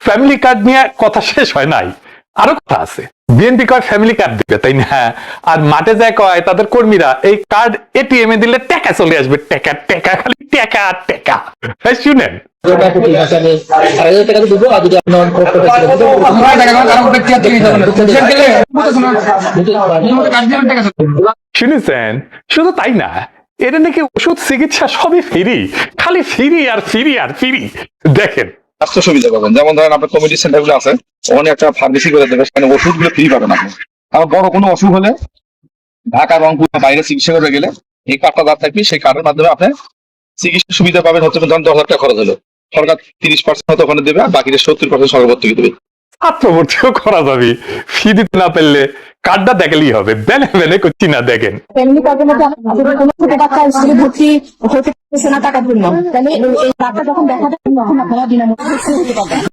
Family card নিয়ে কথা শেষ হয় নাই, আরো কথা আছে। বিএনপি কয় ফ্যামিলি কার্ড দিবে, তাই না? আর মাঠে যায় কয় তাদের কর্মীরা এই কার্ড এটিএম এ দিলে টাকা চলে আসবে, টাকা টাকা, খালি টাকা আর টাকা। শুনেন, শুনেছেন? শুধু তাই না, এটা নাকি ওষুধ চিকিৎসা সবই ফ্রি, খালি ফ্রি আর ফ্রি আর ফ্রি। দেখেন স্বাস্থ্য সুবিধা পাবেন, যেমন ধরেন আপনার কমিউনিটি সেন্টার গুলো আছে, ওখানে একটা ফার্মেসি করে দেবে, সেখানে ওষুধ গুলো ফ্রি পাবেন আপনি। আর বড় কোনো অসুখ হলে ঢাকা রংপুর বাইরে চিকিৎসা করে গেলে এই কার্ডটা যা থাকবে, সেই কার্ডের মাধ্যমে আপনি চিকিৎসা সুবিধা পাবেন। হচ্ছে ধরেন 10,000 টাকা খরচ হলো, সরকার 30% ওখানে দেবে, আর বাকিটা 70% সরকার ভর্তুকি দেবে। ছাত্রভর্তিও করা যাবে, ফি দিতে না পারলে কার্ডটা দেখালেই হবে। বেনে বেনে করছি না, দেখেন ফ্যামিলি কার্ডের মধ্যে কোনো ছোট বাচ্চা স্কুলে ভর্তি হতে পারছে না টাকার জন্য, তাহলে এই কার্ডটা যখন দেখা যায় তখন আপনারা বিনামূল্যে ভর্তি হতে পারবেন।